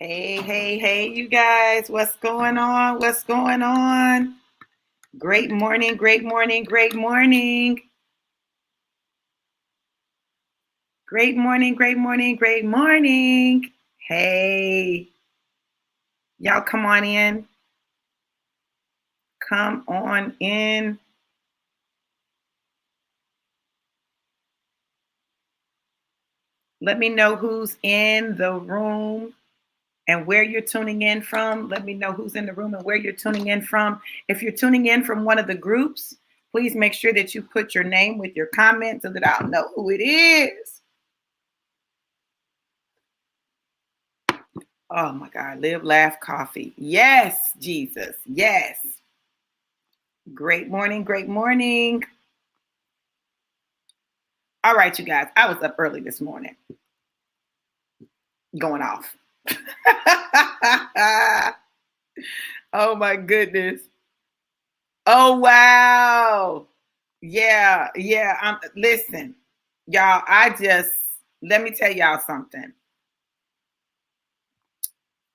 Hey, you guys. What's going on? What's going on? Great morning, great morning, great morning. Great morning, great morning, great morning. Hey, y'all come on in. Come on in. Let me know who's in the room and where you're tuning in from. Let me know who's in the room and where you're tuning in from. If you're tuning in from one of the groups, please make sure that you put your name with your comment so that I'll know who it is. Oh my God, Live, Laugh, Coffee. Yes, Jesus. Yes. Great morning, great morning. All right, you guys, I was up early this morning. Going off. Oh my goodness. Oh wow. Yeah. Listen, y'all, let me tell y'all something.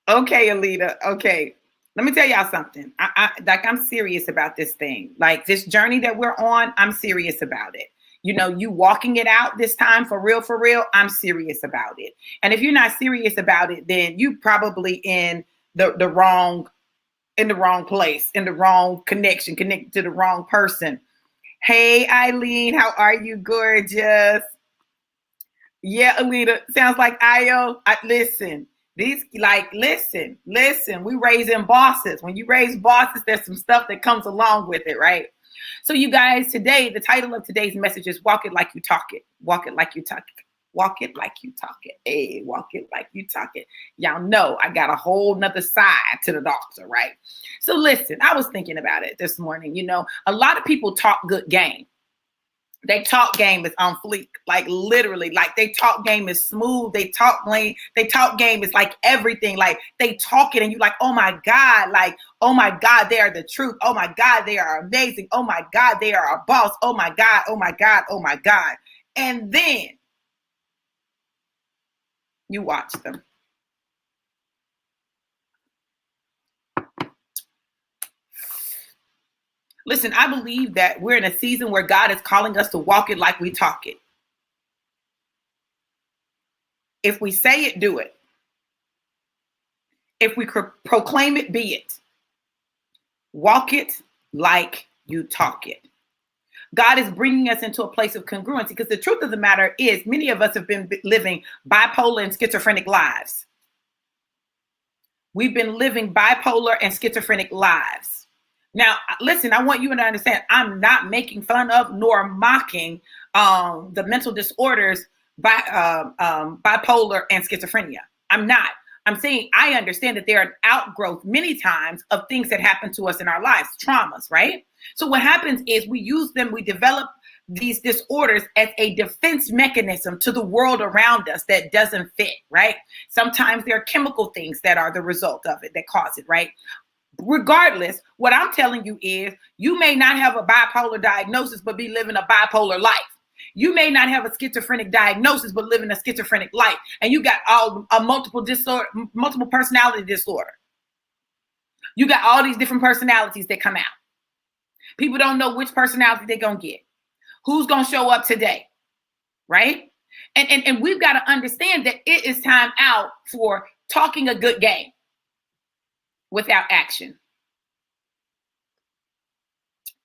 Okay, Alita. Okay. Let me tell y'all something. I'm serious about this thing. Like this journey that we're on, I'm serious about it. You know, you walking it out this time for real, I'm serious about it. And if you're not serious about it, then you probably in the wrong place, in the wrong connection, connected to the wrong person. Hey, Eileen, how are you, gorgeous? Yeah, Alita, sounds like Io. Listen, listen, we raising bosses. When you raise bosses, there's some stuff that comes along with it, right? So you guys, today, the title of today's message is Walk It Like You Talk It. Walk it like you talk it. Walk it like you talk it. Hey, walk it like you talk it. Y'all know I got a whole nother side to the doctor, right? So listen, I was thinking about it this morning. You know, a lot of people talk good game. They talk game is on fleek, like literally, like they talk game is smooth. They talk game is like everything. Like they talk it and you like, oh my God, like, oh my God, they are the truth. Oh my God, they are amazing. Oh my God, they are a boss. Oh my God, oh my God, oh my God. And then you watch them. Listen, I believe that we're in a season where God is calling us to walk it like we talk it. If we say it, do it. If we proclaim it, be it. Walk it like you talk it. God is bringing us into a place of congruency because the truth of the matter is many of us have been living bipolar and schizophrenic lives. We've been living bipolar and schizophrenic lives. Now, listen, I want you to understand, I'm not making fun of nor mocking the mental disorders bipolar and schizophrenia. I'm not. I'm saying I understand that they're an outgrowth many times of things that happen to us in our lives, traumas, right? So what happens is we use them, we develop these disorders as a defense mechanism to the world around us that doesn't fit, right? Sometimes there are chemical things that are the result of it that cause it, right? Regardless, what I'm telling you is you may not have a bipolar diagnosis, but be living a bipolar life. You may not have a schizophrenic diagnosis, but living a schizophrenic life. And you got a multiple personality disorder. You got all these different personalities that come out. People don't know which personality they're going to get. Who's going to show up today, right? And we've got to understand that it is time out for talking a good game without action.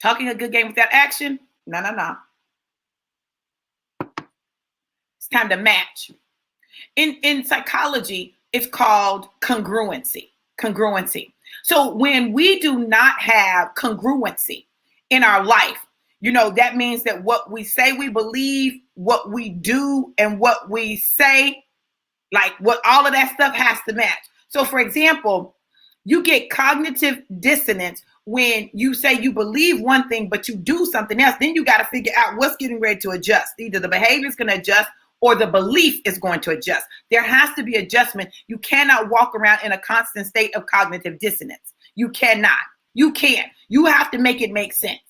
Talking a good game without action? No. It's time to match. In psychology, it's called congruency. So when we do not have congruency in our life, you know, that means that what we say we believe, what we do, and what we say, like what all of that stuff has to match. So for example, you get cognitive dissonance when you say you believe one thing, but you do something else. Then you got to figure out what's getting ready to adjust. Either the behavior is going to adjust or the belief is going to adjust. There has to be adjustment. You cannot walk around in a constant state of cognitive dissonance. You cannot. You can't. You have to make it make sense.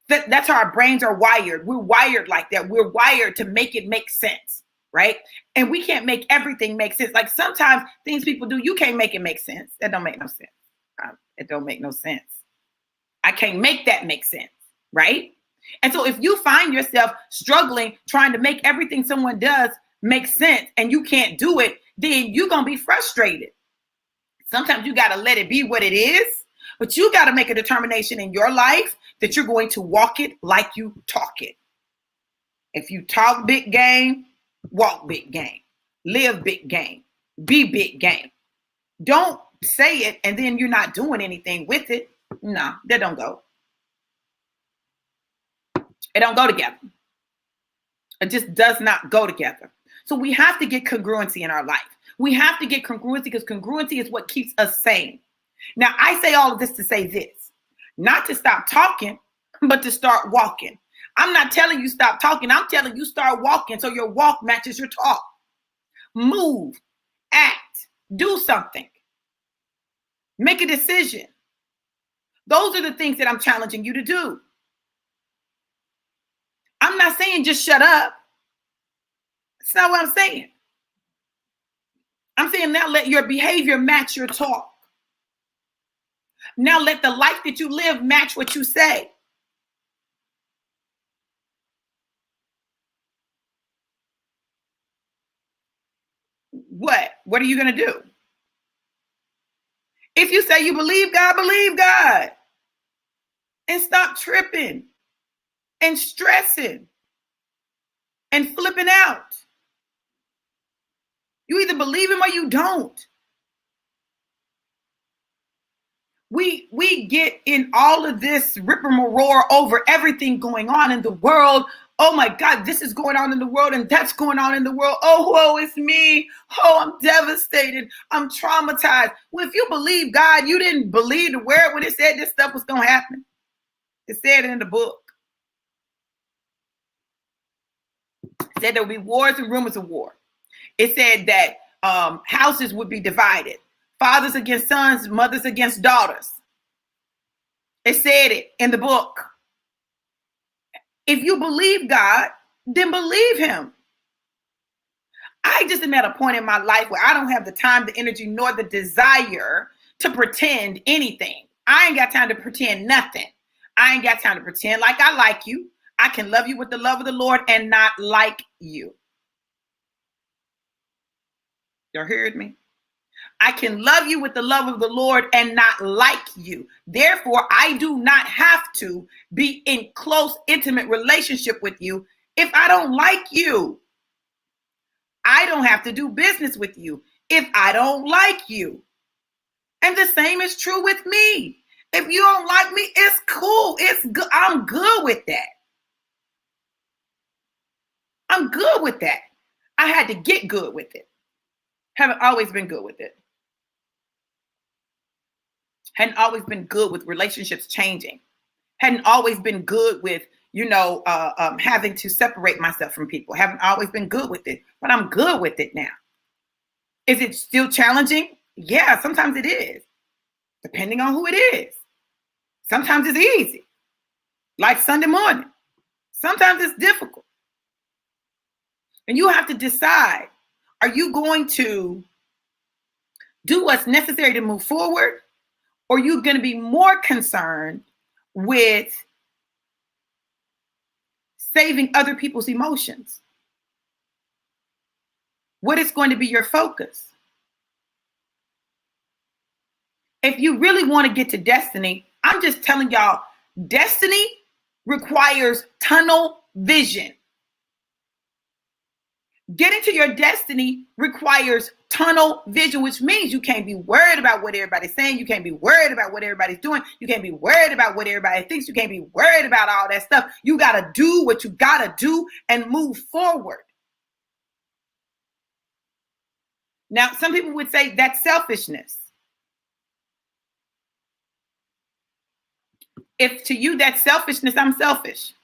That's how our brains are wired. We're wired like that. We're wired to make it make sense. right? And we can't make everything make sense. Like sometimes things people do, you can't make it make sense. That don't make no sense. It don't make no sense. I can't make that make sense, right? And so if you find yourself struggling trying to make everything someone does make sense and you can't do it, then you're going to be frustrated. Sometimes you got to let it be what it is, but you got to make a determination in your life that you're going to walk it like you talk it. If you talk big game, walk big game, live big game, be big game. Don't say it and then you're not doing anything with it. No, that don't go. It don't go together. It just does not go together. So we have to get congruency in our life. We have to get congruency because congruency is what keeps us sane. Now, I say all of this to say this, not to stop talking, but to start walking. I'm not telling you stop talking. I'm telling you start walking so your walk matches your talk. Move, act, do something. Make a decision. Those are the things that I'm challenging you to do. I'm not saying just shut up. That's not what I'm saying. I'm saying now let your behavior match your talk. Now let the life that you live match what you say. What? What are you going to do? If you say you believe God. And stop tripping and stressing and flipping out. You either believe him or you don't. We get in all of this rip and roar over everything going on in the world. Oh my God, this is going on in the world and that's going on in the world. Oh, woe is me. Oh, I'm devastated. I'm traumatized. Well, if you believe God, you didn't believe the word when it said this stuff was going to happen. It said it in the book. It said there would be wars and rumors of war. It said that houses would be divided. Fathers against sons, mothers against daughters. It said it in the book. If you believe God, then believe him. I just am at a point in my life where I don't have the time, the energy, nor the desire to pretend anything. I ain't got time to pretend nothing. I ain't got time to pretend like I like you. I can love you with the love of the Lord and not like you. You heard me? I can love you with the love of the Lord and not like you. Therefore, I do not have to be in close, intimate relationship with you if I don't like you. I don't have to do business with you if I don't like you. And the same is true with me. If you don't like me, it's cool. It's good. I'm good with that. I'm good with that. I had to get good with it. Haven't always been good with it. Hadn't always been good with relationships changing. Hadn't always been good with, having to separate myself from people. Haven't always been good with it, but I'm good with it now. Is it still challenging? Yeah, sometimes it is, depending on who it is. Sometimes it's easy, like Sunday morning. Sometimes it's difficult. And you have to decide, are you going to do what's necessary to move forward? Or are you going to be more concerned with saving other people's emotions? What is going to be your focus? If you really want to get to destiny, I'm just telling y'all, destiny requires tunnel vision. Getting to your destiny requires tunnel vision, which means you can't be worried about what everybody's saying. You can't be worried about what everybody's doing. You can't be worried about what everybody thinks. You can't be worried about all that stuff. You got to do what you got to do and move forward. Now, some people would say that's selfishness. If to you that's selfishness, I'm selfish.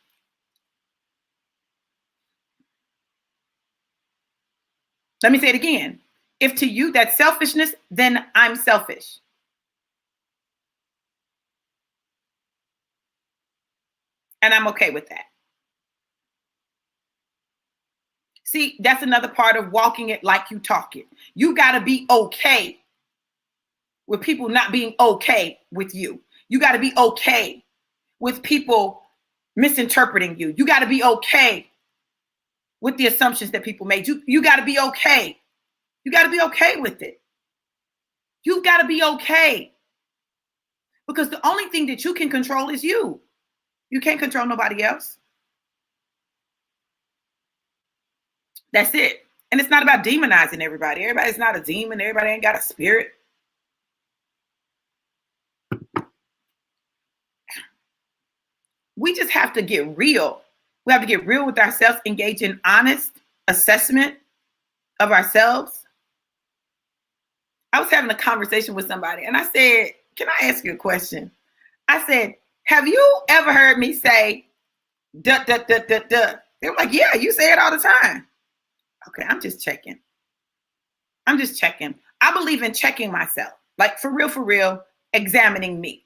Let me say it again. If to you that's selfishness, then I'm selfish. And I'm okay with that. See, that's another part of walking it like you talk it. You got to be okay with people not being okay with you. You got to be okay with people misinterpreting you. You got to be okay with the assumptions that people made. You got to be okay. You got to be okay with it. You've got to be okay. Because the only thing that you can control is you. You can't control nobody else. That's it. And it's not about demonizing everybody. Everybody's not a demon. Everybody ain't got a spirit. We just have to get real. We have to get real with ourselves, engage in honest assessment of ourselves. I was having a conversation with somebody and I said, can I ask you a question? I said, have you ever heard me say, duh, duh, duh, duh, duh? They were like, yeah, you say it all the time. Okay, I'm just checking. I'm just checking. I believe in checking myself, like for real, examining me,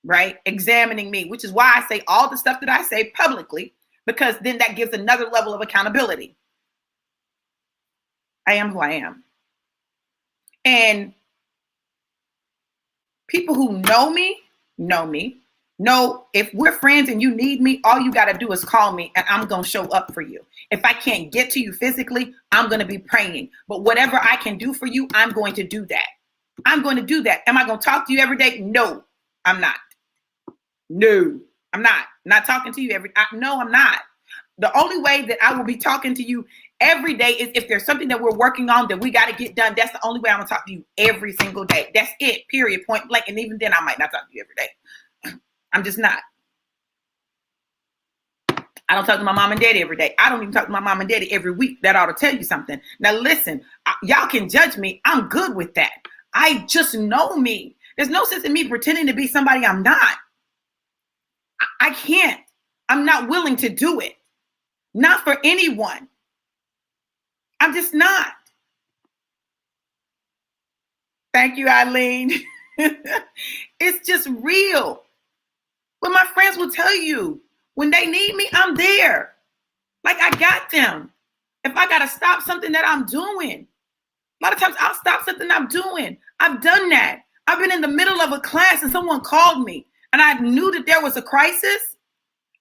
right? Examining me, which is why I say all the stuff that I say publicly, because then that gives another level of accountability. I am who I am. And people who know me, know if we're friends and you need me, all you got to do is call me and I'm going to show up for you. If I can't get to you physically, I'm going to be praying. But whatever I can do for you, I'm going to do that. I'm going to do that. Am I going to talk to you every day? No, I'm not. No, I'm not. I'm not talking to you every day. No, I'm not. The only way that I will be talking to you every day is if there's something that we're working on that we got to get done. That's the only way I'm going to talk to you every single day. That's it, period, point blank. And even then I might not talk to you every day. I'm just not. I don't talk to my mom and daddy every day. I don't even talk to my mom and daddy every week. That ought to tell you something. Now listen, y'all can judge me. I'm good with that. I just know me. There's no sense in me pretending to be somebody I'm not. I can't. I'm not willing to do it. Not for anyone. I'm just not. Thank you, Eileen. It's just real. But my friends will tell you, when they need me, I'm there. Like I got them. If I got to stop something that I'm doing, a lot of times I'll stop something I'm doing. I've done that. I've been in the middle of a class and someone called me and I knew that there was a crisis.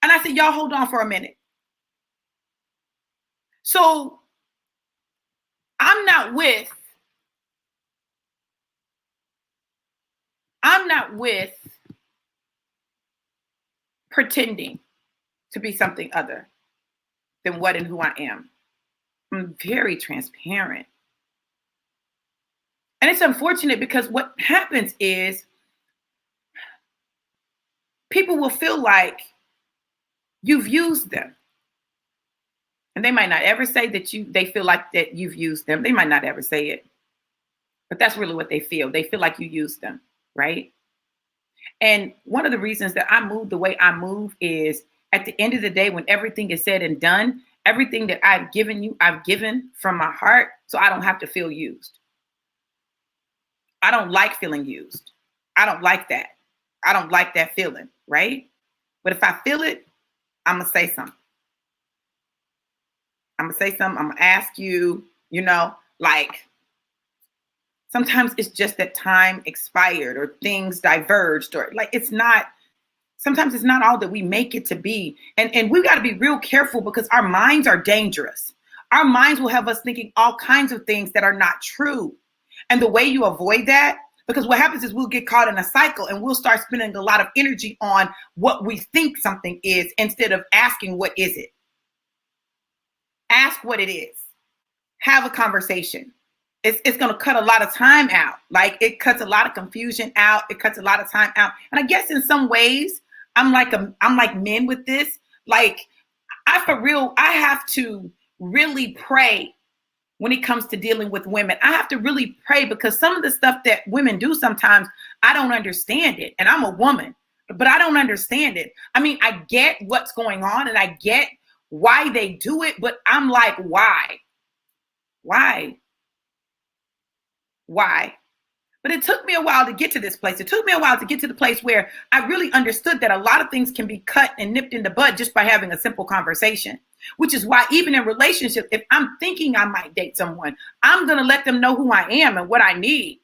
And I said, y'all hold on for a minute. So I'm not with pretending to be something other than what and who I am. I'm very transparent. And it's unfortunate because what happens is people will feel like you've used them. And they might not ever say that they feel like that you've used them. They might not ever say it. But that's really what they feel. They feel like you used them, right? And one of the reasons that I move the way I move is at the end of the day, when everything is said and done, everything that I've given you, I've given from my heart, so I don't have to feel used. I don't like feeling used. I don't like that. I don't like that feeling, right? But if I feel it, I'm going to say something. I'm going to say something. I'm going to ask you, like sometimes it's just that time expired or things diverged or like sometimes it's not all that we make it to be. And we've got to be real careful because our minds are dangerous. Our minds will have us thinking all kinds of things that are not true. And the way you avoid that, because what happens is we'll get caught in a cycle and we'll start spending a lot of energy on what we think something is instead of asking, what is it? Ask what it is. Have a conversation. It's going to cut a lot of time out. Like it cuts a lot of confusion out. It cuts a lot of time out. And I guess in some ways, I'm like men with this. Like I have to really pray when it comes to dealing with women. I have to really pray because some of the stuff that women do sometimes, I don't understand it. And I'm a woman, but I don't understand it. I mean, I get what's going on and I get why they do it, but I'm like, why? But it took me a while to get to this place. It took me a while to get to the place where I really understood that a lot of things can be cut and nipped in the bud just by having a simple conversation. Which is why even in relationships, if I'm thinking I might date someone, I'm gonna let them know who I am and what I need.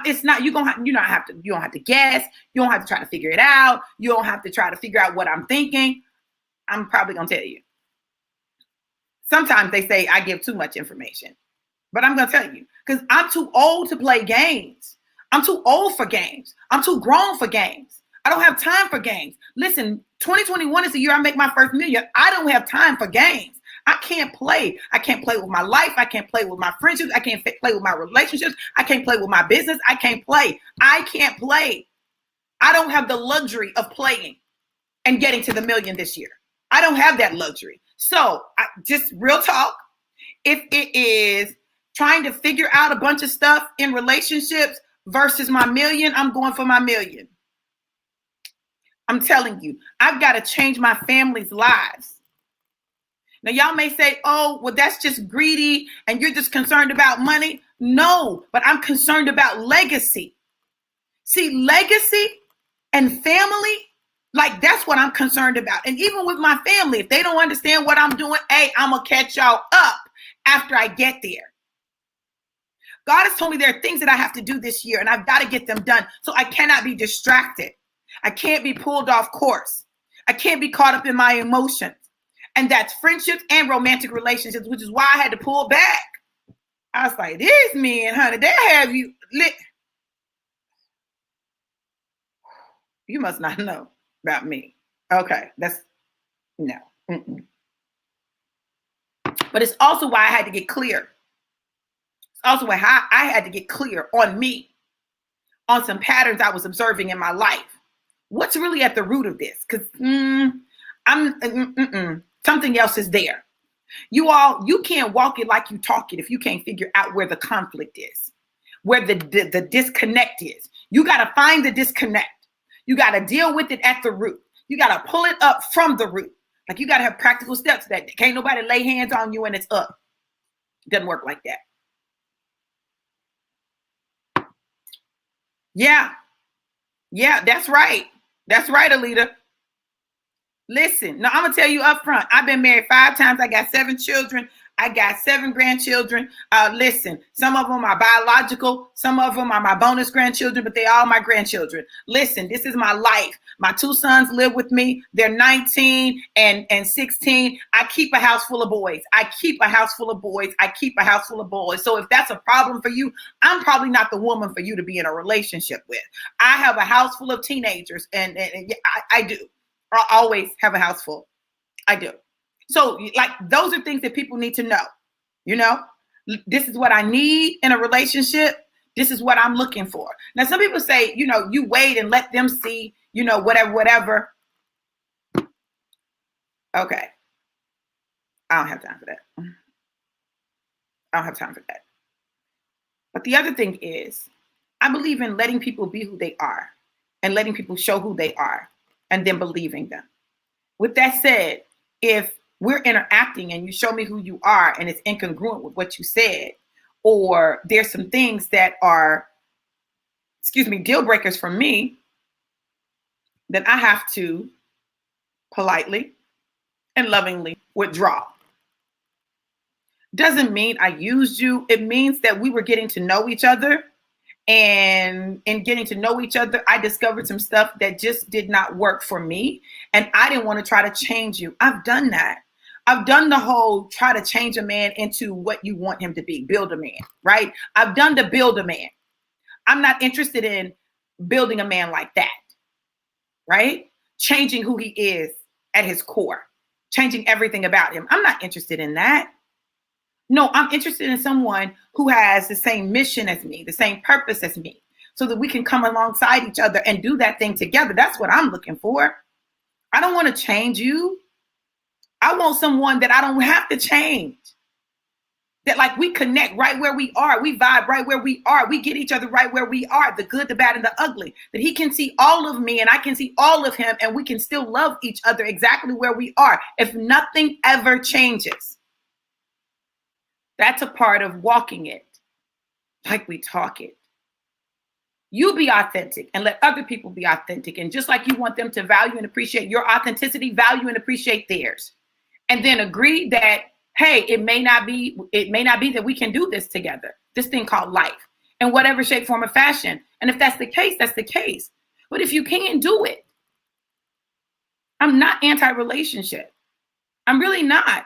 It's not you don't have to guess. You don't have to try to figure it out. You don't have to try to figure out what I'm thinking. I'm probably gonna tell you. Sometimes they say I give too much information, but I'm gonna tell you because I'm too old to play games. I'm too old for games. I'm too grown for games. I don't have time for games. Listen, 2021 is the year I make my first million. I don't have time for games. I can't play. I can't play with my life. I can't play with my friendships. I can't play with my relationships. I can't play with my business. I can't play. I can't play. I don't have the luxury of playing and getting to the million this year. I don't have that luxury. So just real talk. If it is trying to figure out a bunch of stuff in relationships versus my million, I'm going for my million. I'm telling you, I've got to change my family's lives. Now, y'all may say, oh, well, that's just greedy and you're just concerned about money. No, but I'm concerned about legacy. See, legacy and family, like that's what I'm concerned about. And even with my family, if they don't understand what I'm doing, hey, I'm going to catch y'all up after I get there. God has told me there are things that I have to do this year and I've got to get them done. So I cannot be distracted. I can't be pulled off course. I can't be caught up in my emotions. And that's friendships and romantic relationships, which is why I had to pull back. I was like, these men, honey, they have you lit. You must not know about me. Okay, that's no. Mm-mm. But it's also why I had to get clear. It's also why I had to get clear on me, on some patterns I was observing in my life. What's really at the root of this? Because something else is there. You can't walk it like you talk it if you can't figure out where the conflict is, where the disconnect is. You got to find the disconnect. You got to deal with it at the root. You got to pull it up from the root. Like you got to have practical steps that can't nobody lay hands on you and it's up. It doesn't work like that. Yeah, that's right. That's right, Alita. Listen, now I'm going to tell you up front. I've been married 5 times. I got 7 children. I got 7 grandchildren. Listen, some of them are biological. Some of them are my bonus grandchildren, but they all my grandchildren. Listen, this is my life. My 2 sons live with me. They're 19 and 16. I keep a house full of boys. I keep a house full of boys. So if that's a problem for you, I'm probably not the woman for you to be in a relationship with. I have a house full of teenagers, and I do. I always have a house full. I do. So like those are things that people need to know. You know, this is what I need in a relationship. This is what I'm looking for. Now, some people say, you know, you wait and let them see, you know, whatever. Okay. I don't have time for that. But the other thing is, I believe in letting people be who they are and letting people show who they are and then believing them. With that said, if we're interacting and you show me who you are and it's incongruent with what you said, or there's some things that are, deal breakers for me, then I have to politely and lovingly withdraw. Doesn't mean I used you. It means that we were getting to know each other. And in getting to know each other, I discovered some stuff that just did not work for me. And I didn't want to try to change you. I've done that. I've done the whole try to change a man into what you want him to be, build a man, right? I've done the build a man. I'm not interested in building a man like that, right? Changing who he is at his core, changing everything about him. I'm not interested in that. No, I'm interested in someone who has the same mission as me, the same purpose as me, so that we can come alongside each other and do that thing together. That's what I'm looking for. I don't want to change you. I want someone that I don't have to change. That like we connect right where we are. We vibe right where we are. We get each other right where we are, the good, the bad, and the ugly. That he can see all of me and I can see all of him and we can still love each other exactly where we are if nothing ever changes. That's a part of walking it like we talk it. You be authentic and let other people be authentic. And just like you want them to value and appreciate your authenticity, value and appreciate theirs. And then agree that, hey, it may not be that we can do this together, this thing called life, in whatever shape, form, or fashion. And if that's the case, that's the case. But if you can't do it, I'm not anti-relationship. I'm really not.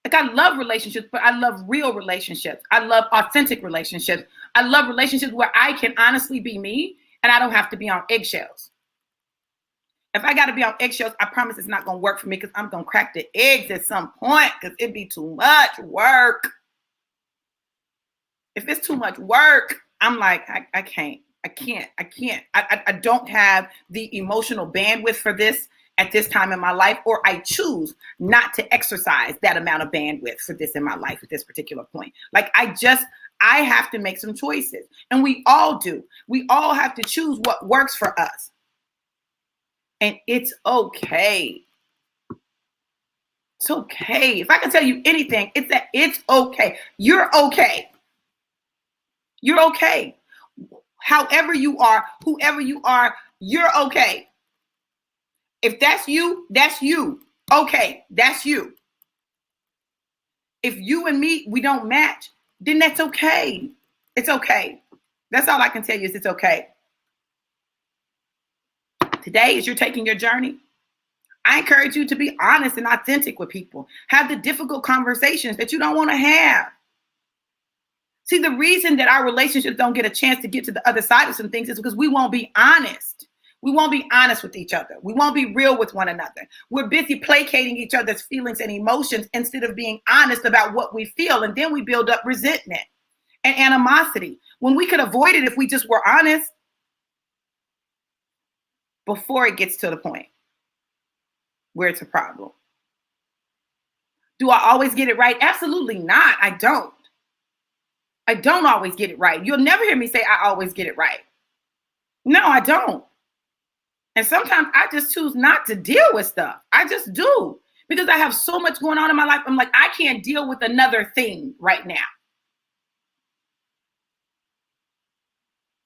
Like, I love relationships, but I love real relationships. I love authentic relationships. I love relationships where I can honestly be me and I don't have to be on eggshells. If I got to be on eggshells, I promise it's not going to work for me, because I'm going to crack the eggs at some point, because it'd be too much work. If it's too much work, I'm like, I can't. I don't have the emotional bandwidth for this at this time in my life, or I choose not to exercise that amount of bandwidth for this in my life at this particular point. Like, I have to make some choices, and we all do. We all have to choose what works for us. And it's okay. It's okay. If I can tell you anything, it's that it's okay. You're okay. You're okay. However you are, whoever you are, you're okay. If that's you, that's you. Okay, that's you. If you and me, we don't match, then that's okay. It's okay. That's all I can tell you, is it's okay. Today, as you're taking your journey, I encourage you to be honest and authentic with people. Have the difficult conversations that you don't want to have. See, the reason that our relationships don't get a chance to get to the other side of some things is because we won't be honest. We won't be honest with each other. We won't be real with one another. We're busy placating each other's feelings and emotions instead of being honest about what we feel. And then we build up resentment and animosity when we could avoid it if we just were honest before it gets to the point where it's a problem. Do I always get it right? Absolutely not. I don't always get it right. You'll never hear me say I always get it right. No, I don't. And sometimes I just choose not to deal with stuff. I just do, because I have so much going on in my life. I'm like, I can't deal with another thing right now.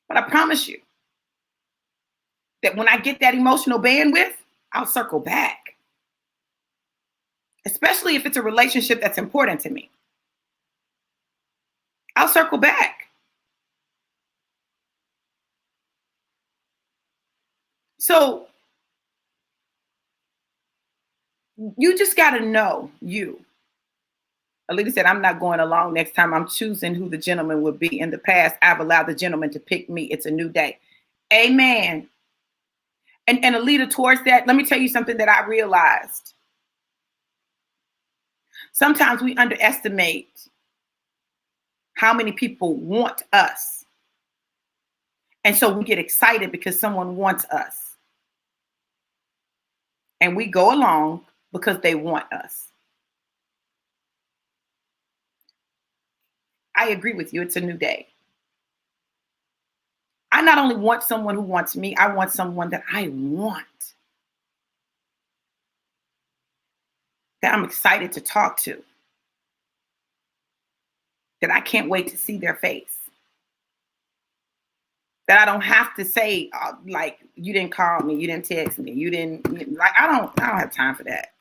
But I promise you that when I get that emotional bandwidth, I'll circle back. Especially if it's a relationship that's important to me. I'll circle back. So you just got to know you. Alita said, I'm not going along next time. I'm choosing who the gentleman would be. In the past, I've allowed the gentleman to pick me. It's a new day. Amen. And Alita, towards that, let me tell you something that I realized. Sometimes we underestimate how many people want us. And so we get excited because someone wants us. And we go along because they want us. I agree with you. It's a new day. I not only want someone who wants me, I want someone that I want. That I'm excited to talk to. That I can't wait to see their face. That I don't have to say, like, you didn't call me, you didn't text me, I don't have time for that.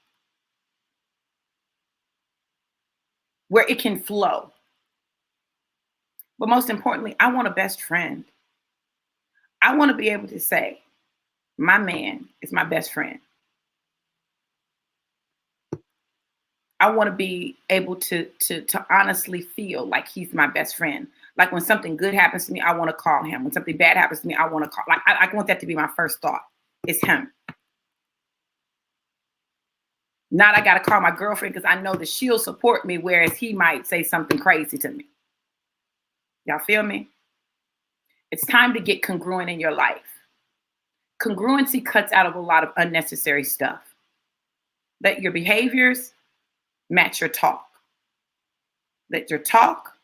Where it can flow. But most importantly, I want a best friend. I want to be able to say, my man is my best friend. I want to be able to honestly feel like he's my best friend. Like, when something good happens to me, I want to call him. When something bad happens to me, I want to call. Like, I want that to be my first thought. It's him. Not I got to call my girlfriend because I know that she'll support me, whereas he might say something crazy to me. Y'all feel me? It's time to get congruent in your life. Congruency cuts out of a lot of unnecessary stuff. Let your behaviors match your talk. Let your talk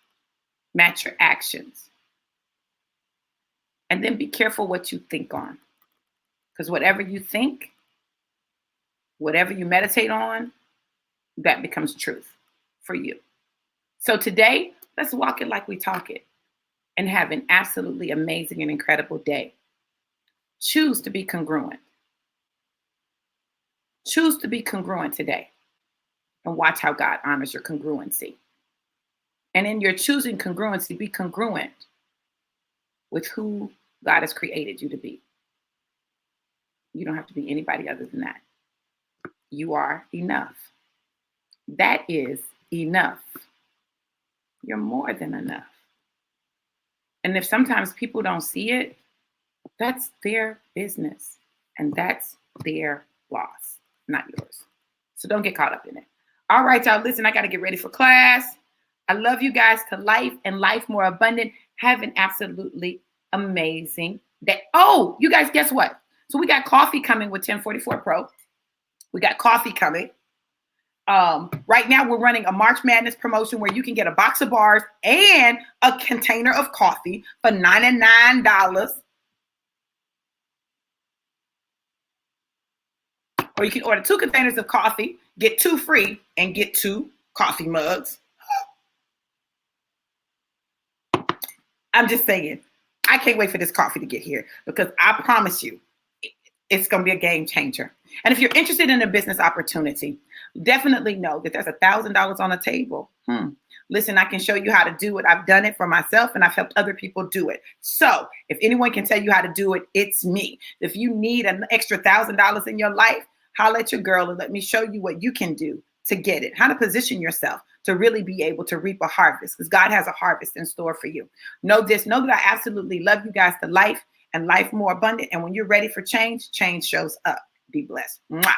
match your actions. And then be careful what you think on. Because whatever you think, whatever you meditate on, that becomes truth for you. So today, let's walk it like we talk it. and have an absolutely amazing and incredible day. Choose to be congruent. Choose to be congruent today and watch how God honors your congruency. And in your choosing congruency, be congruent with who God has created you to be. You don't have to be anybody other than that. You are enough. That is enough. You're more than enough. And if sometimes people don't see it, that's their business. And that's their loss, not yours. So don't get caught up in it. All right, y'all. Listen, I got to get ready for class. I love you guys to life and life more abundant. Have an absolutely amazing day. Oh, you guys, guess what? So we got coffee coming with 1044 Pro. We got coffee coming. Right now we're running a March Madness promotion where you can get a box of bars and a container of coffee for $99. Or you can order 2 containers of coffee, get 2 free, and get 2 coffee mugs. I'm just saying, I can't wait for this coffee to get here because I promise you, it's going to be a game changer. And if you're interested in a business opportunity, definitely know that there's $1,000 on the table. Listen, I can show you how to do it. I've done it for myself and I've helped other people do it. So if anyone can tell you how to do it, it's me. If you need an extra $1,000 in your life, holler at your girl and let me show you what you can do to get it, how to position yourself to really be able to reap a harvest, because God has a harvest in store for you. Know this, know that I absolutely love you guys to life and life more abundant. And when you're ready for change, change shows up. Be blessed. Mwah.